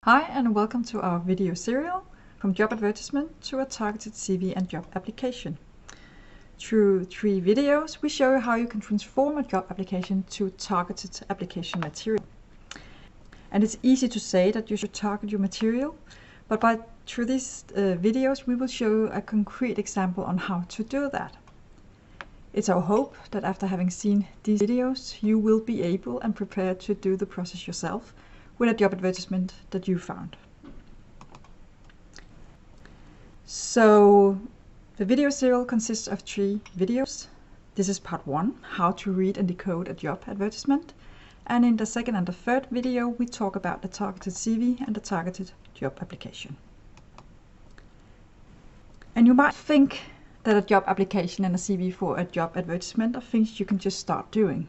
Hi and welcome to our video serial from job advertisement to a targeted CV and job application. Through 3 videos, we show you how you can transform a job application to targeted application material. And it's easy to say that you should target your material, but through these videos we will show you a concrete example on how to do that. It's our hope that after having seen these videos, you will be able and prepared to do the process yourself with a job advertisement that you found. So the video serial consists of 3 videos. This is part 1, how to read and decode a job advertisement. And in the second and the third video, we talk about the targeted CV and the targeted job application. And you might think that a job application and a CV for a job advertisement are things you can just start doing.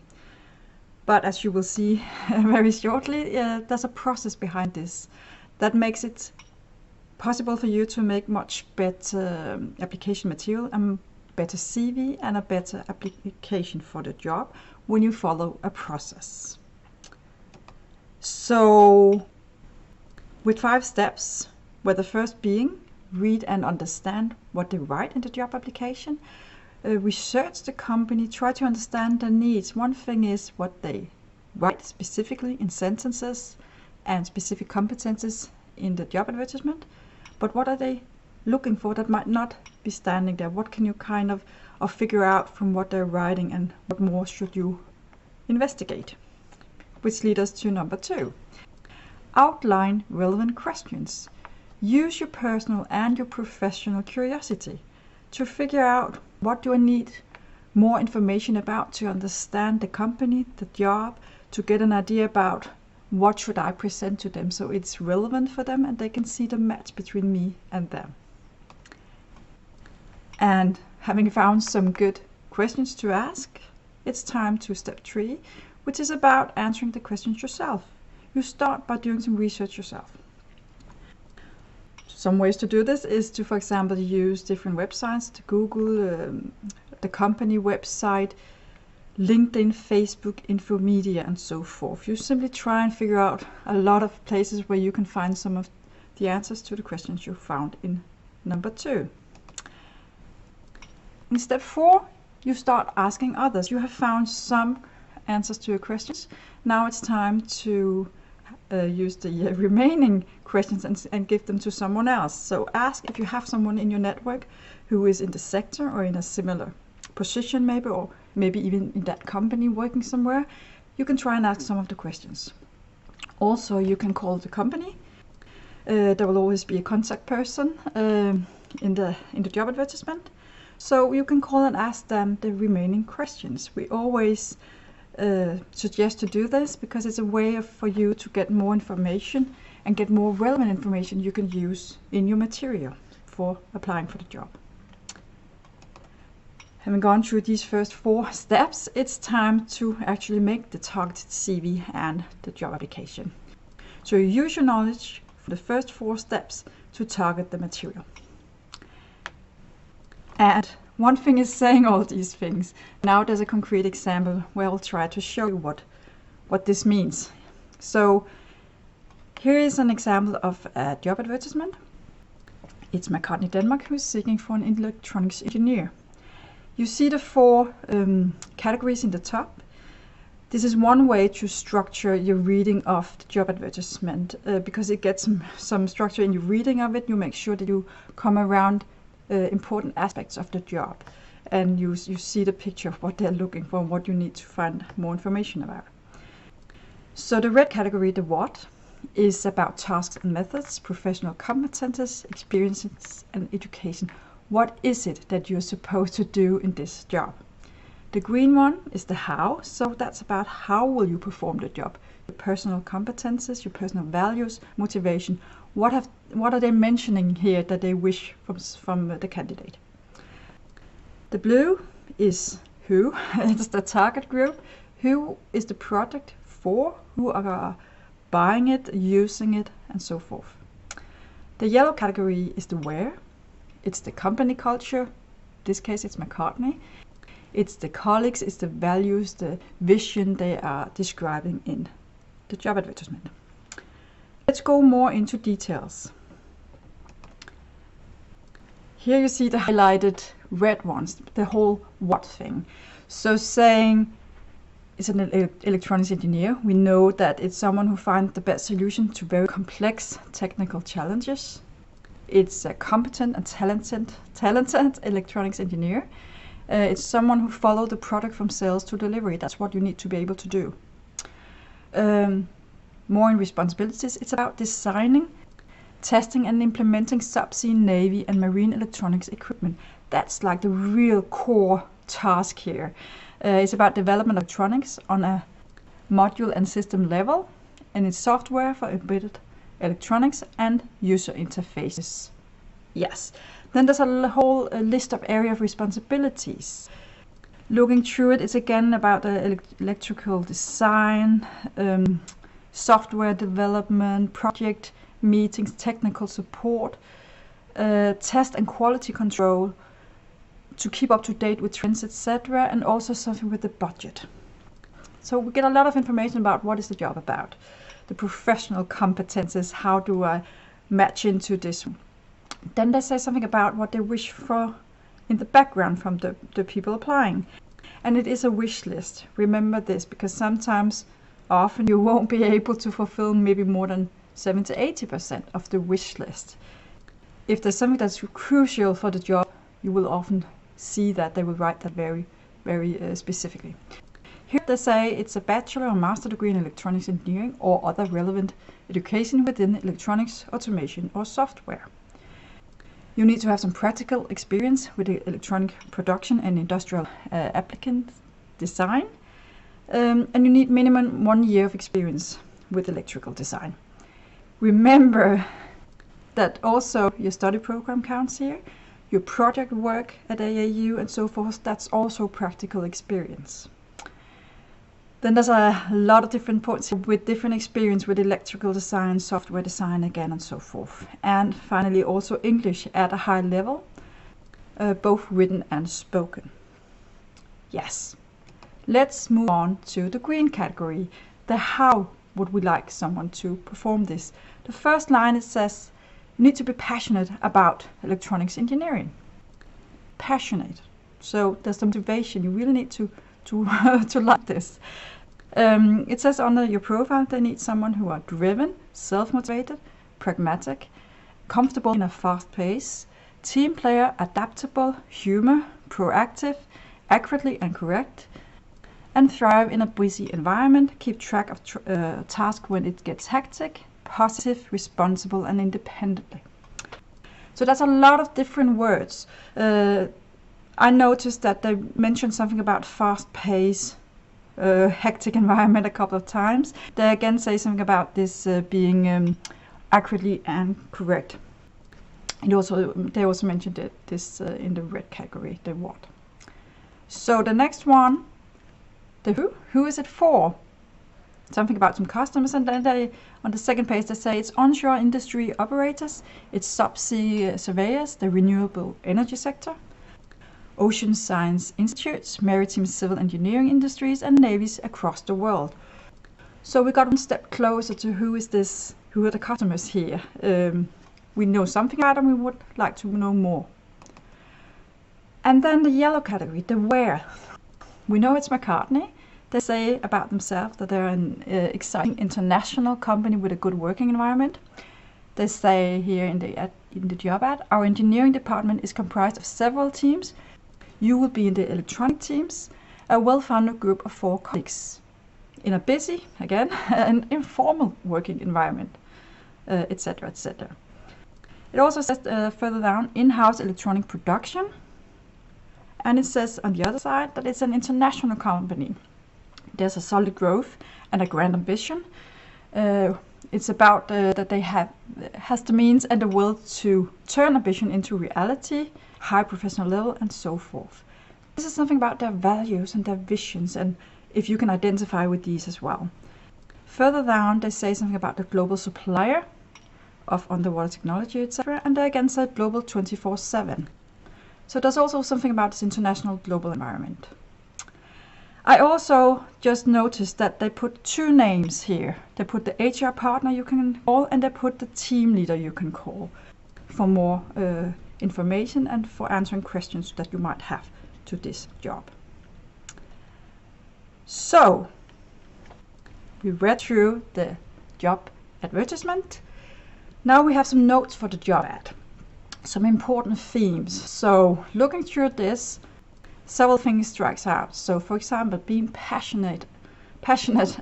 But as you will see very shortly, there's a process behind this that makes it possible for you to make much better application material, a better CV and a better application for the job when you follow a process. So with 5 steps, where the first being read and understand what they write in the job application, research the company, try to understand their needs. One thing is what they write specifically in sentences and specific competences in the job advertisement, but what are they looking for that might not be standing there? What can you kind of figure out from what they're writing, and what more should you investigate? Which leads us to number 2. Outline relevant questions. Use your personal and your professional curiosity to figure out, what do I need more information about to understand the company, the job, to get an idea about what should I present to them so it's relevant for them and they can see the match between me and them. And having found some good questions to ask, it's time to step 3, which is about answering the questions yourself. You start by doing some research yourself. Some ways to do this is to, for example, use different websites, to Google, the company website, LinkedIn, Facebook, Infomedia, and so forth. You simply try and figure out a lot of places where you can find some of the answers to the questions you found in number 2. In step 4, you start asking others. You have found some answers to your questions. Now it's time to use the remaining questions and give them to someone else. So ask if you have someone in your network who is in the sector or in a similar position maybe, or maybe even in that company working somewhere. You can try and ask some of the questions. Also, you can call the company. There will always be a contact person in the job advertisement. So you can call and ask them the remaining questions. We always suggest to do this because it's a way for you to get more information and get more relevant information you can use in your material for applying for the job. Having gone through these first 4 steps, it's time to actually make the targeted CV and the job application. So you use your knowledge for the first 4 steps to target the material. And one thing is saying all these things. Now there's a concrete example where I'll try to show you what this means. So here is an example of a job advertisement. It's McCartney Denmark who's seeking for an electronics engineer. You see the 4 categories in the top. This is one way to structure your reading of the job advertisement because it gets some structure in your reading of it. You make sure that you come around important aspects of the job, and you see the picture of what they're looking for and what you need to find more information about. So the red category, the what, is about tasks and methods, professional competences, experiences and education. What is it that you're supposed to do in this job? The green one is the how, so that's about how will you perform the job. Your personal competences, your personal values, motivation. What are they mentioning here that they wish from the candidate? The blue is who. It's the target group. Who is the product for? Who are buying it, using it, and so forth. The yellow category is the where. It's the company culture. In this case, it's McCartney. It's the colleagues, it's the values, the vision they are describing in the job advertisement. Let's go more into details. Here you see the highlighted red ones, the whole what thing. So saying it's an electronics engineer, we know that it's someone who finds the best solution to very complex technical challenges. It's a competent and talented electronics engineer. It's someone who follows the product from sales to delivery. That's what you need to be able to do. More in responsibilities, it's about designing, testing and implementing subsea, navy and marine electronics equipment. That's like the real core task here. It's about development of electronics on a module and system level, and it's software for embedded electronics and user interfaces. Yes, then there's a whole list of area of responsibilities. Looking through it, it's again about the electrical design, software development, project meetings, technical support, test and quality control to keep up to date with trends, etc., and also something with the budget. So we get a lot of information about what is the job about, the professional competences, how do I match into this. Then they say something about what they wish for in the background from the people applying. And it is a wish list. Remember this, because often you won't be able to fulfill maybe more than 70-80% of the wish list. If there's something that's crucial for the job, you will often see that they will write that very, very specifically. Here they say it's a bachelor or master degree in electronics engineering or other relevant education within electronics, automation or software. You need to have some practical experience with electronic production and industrial applicant design. And you need minimum 1 year of experience with electrical design. Remember that also your study program counts here, your project work at AAU and so forth, that's also practical experience. Then there's a lot of different points with different experience with electrical design, software design again and so forth. And finally also English at a high level, both written and spoken. Yes. Let's move on to the green category, the how would we like someone to perform this. The first line, it says you need to be passionate about electronics engineering. Passionate. So there's the motivation. You really need to like this. It says under your profile they need someone who are driven, self-motivated, pragmatic, comfortable in a fast pace, team player, adaptable, humor, proactive, accurately and correct, and thrive in a busy environment, keep track of tasks when it gets hectic, positive, responsible and independently. So that's a lot of different words. I noticed that they mentioned something about fast pace, hectic environment a couple of times. They again say something about this being accurately and correct. They also mentioned this in the red category, the what. So the next one, the who is it for? Something about some customers, and then they, on the second page, they say it's onshore industry operators, it's subsea surveyors, the renewable energy sector, ocean science institutes, maritime civil engineering industries, and navies across the world. So we got one step closer to who are the customers here. We know something about them, we would like to know more. And then the yellow category, the where. We know it's McCartney. They say about themselves that they're an exciting international company with a good working environment. They say here in the job ad, our engineering department is comprised of several teams. You will be in the electronic teams, a well-founded group of 4 colleagues in a busy, again, an informal working environment, etc., etc. It also says further down, in-house electronic production. And it says on the other side that it's an international company. There's a solid growth and a grand ambition. It's about that they has the means and the will to turn ambition into reality, high professional level and so forth. This is something about their values and their visions, and if you can identify with these as well. Further down they say something about the global supplier of underwater technology, etc. And they again say global 24/7. So there's also something about this international global environment. I also just noticed that they put two names here. They put the HR partner you can call, and they put the team leader you can call for more information and for answering questions that you might have to this job. So we read through the job advertisement. Now we have some notes for the job ad, some important themes. So looking through this, several things strikes out. So for example, being passionate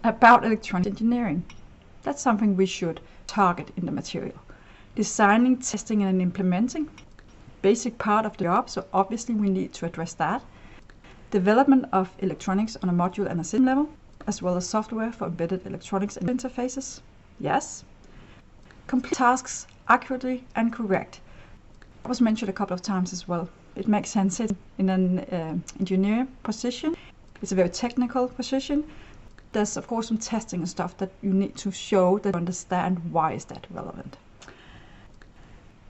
about electronic engineering. That's something we should target in the material. Designing, testing and implementing, basic part of the job, so obviously we need to address that. Development of electronics on a module and a system level, as well as software for embedded electronics and interfaces. Yes. Complete tasks accurately and correct. That was mentioned a couple of times as well. It makes sense in an engineer position. It's a very technical position. There's of course some testing and stuff that you need to show that you understand why is that relevant.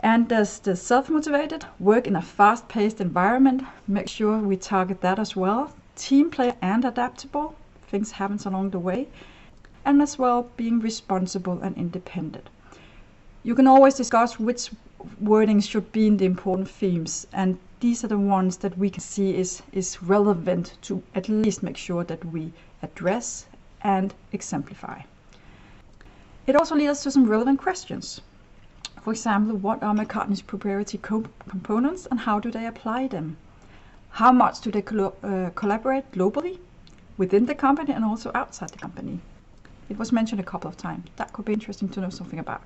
And there's the self-motivated, work in a fast-paced environment. Make sure we target that as well. Team player and adaptable. Things happen along the way. And as well, being responsible and independent. You can always discuss which wording should be in the important themes. And these are the ones that we can see is relevant to at least make sure that we address and exemplify. It also leads us to some relevant questions. For example, what are McCartney's proprietary components and how do they apply them? How much do they collaborate globally within the company and also outside the company? It was mentioned a couple of times. That could be interesting to know something about.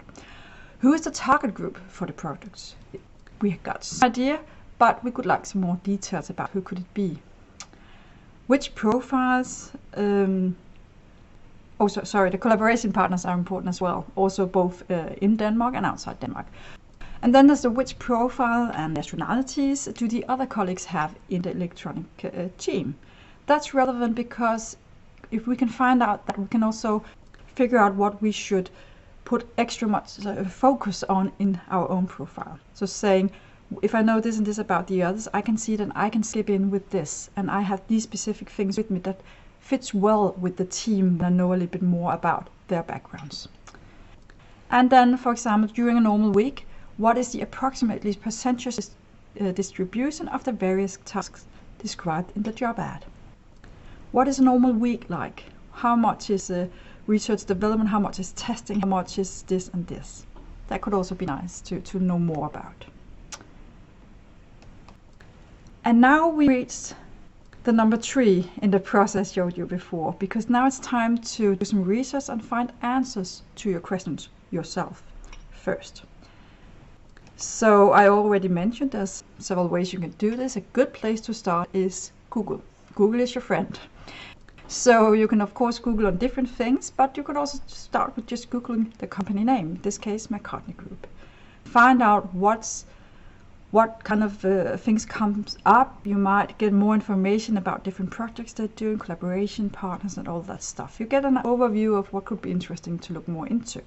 Who is the target group for the products? We got some idea, but we could like some more details about who could it be. Which profiles? The collaboration partners are important as well, also both in Denmark and outside Denmark. And then there's the which profile and nationalities do the other colleagues have in the electronic team. That's relevant because if we can find out that, we can also figure out what we should put extra much focus on in our own profile. So saying, if I know this and this about the others, I can see that I can slip in with this, and I have these specific things with me that fits well with the team and I know a little bit more about their backgrounds. And then, for example, during a normal week, what is the approximately percentage distribution of the various tasks described in the job ad? What is a normal week like? How much is research development? How much is testing? How much is this and this? That could also be nice to know more about. And now we reach the number 3 in the process I showed you before, because now it's time to do some research and find answers to your questions yourself first. So I already mentioned there's several ways you can do this. A good place to start is Google. Google is your friend. So you can of course Google on different things, but you could also start with just Googling the company name, in this case McCartney Group. Find out what kind of things comes up. You might get more information about different projects they're doing, collaboration partners and all that stuff. You get an overview of what could be interesting to look more into.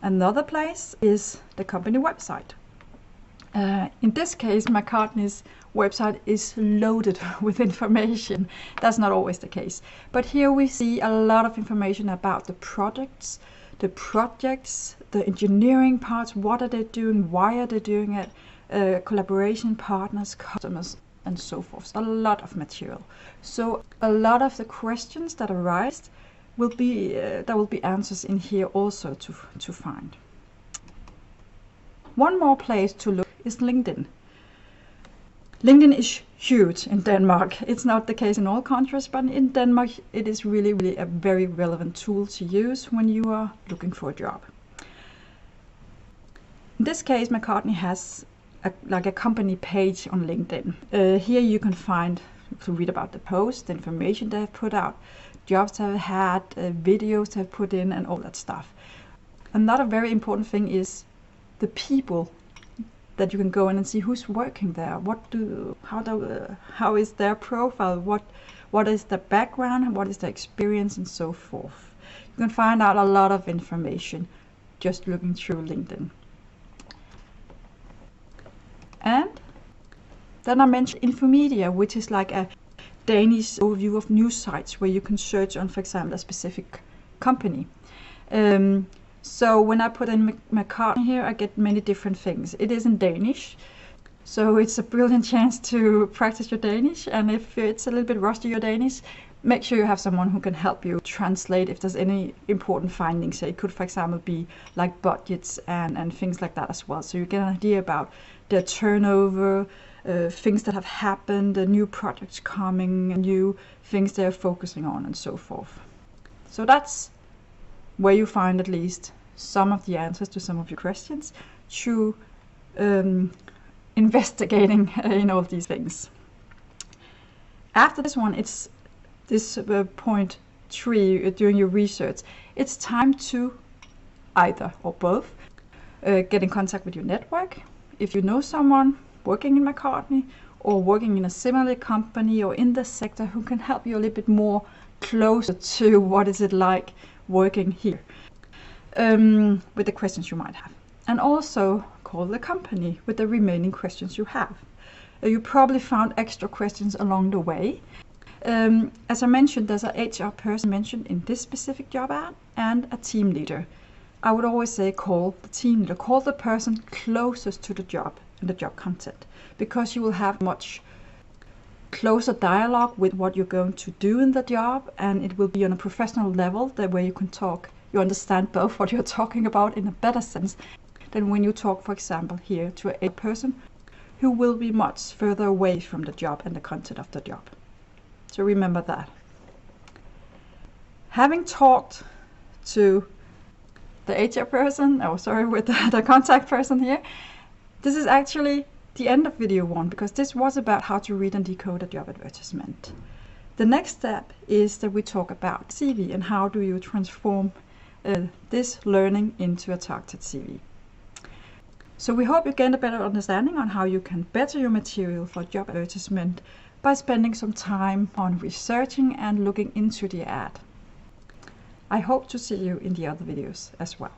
Another place is the company website. In this case, McCartney's website is loaded with information. That's not always the case. But here we see a lot of information about the products, the projects, the engineering parts, what are they doing, why are they doing it, collaboration partners, customers, and so forth. A lot of material. So a lot of the questions that arise will be there will be answers in here also to find. One more place to look is LinkedIn. LinkedIn is huge in Denmark. It's not the case in all countries, but in Denmark it is really a very relevant tool to use when you are looking for a job. In this case, McCartney has a company page on LinkedIn. Here you can read about the post, the information they have put out, jobs they have had, videos they have put in, and all that stuff. Another very important thing is the people that you can go in and see who's working there. How is their profile? What is their background? What is their experience, and so forth. You can find out a lot of information just looking through LinkedIn. And then I mentioned Infomedia, which is like a Danish overview of news sites where you can search on, for example, a specific company. So when I put in McCartney here, I get many different things. It is in Danish, so it's a brilliant chance to practice your Danish. And if it's a little bit rusty, your Danish, make sure you have someone who can help you translate if there's any important findings. So it could, for example, be like budgets and things like that as well. So you get an idea about their turnover, things that have happened, new projects coming, new things they're focusing on, and so forth. So that's where you find at least some of the answers to some of your questions through investigating in all these things. After this one, it's this point 3 during your research. It's time to either or both get in contact with your network. If you know someone working in McCartney or working in a similar company or in the sector who can help you a little bit more closer to what is it like working here, with the questions you might have. And also call the company with the remaining questions you have. You probably found extra questions along the way. As I mentioned, there's an HR person mentioned in this specific job ad and a team leader. I would always say call the team leader, call the person closest to the job and the job content, because you will have much closer dialogue with what you're going to do in the job, and it will be on a professional level, that way you can talk, you understand both what you're talking about in a better sense than when you talk, for example, here to a person who will be much further away from the job and the content of the job. So remember that. Having talked to the HR person, with the contact person here, this is actually the end of video 1, because this was about how to read and decode a job advertisement. The next step is that we talk about CV and how do you transform this learning into a targeted CV. So we hope you gain a better understanding on how you can better your material for job advertisement by spending some time on researching and looking into the ad. I hope to see you in the other videos as well.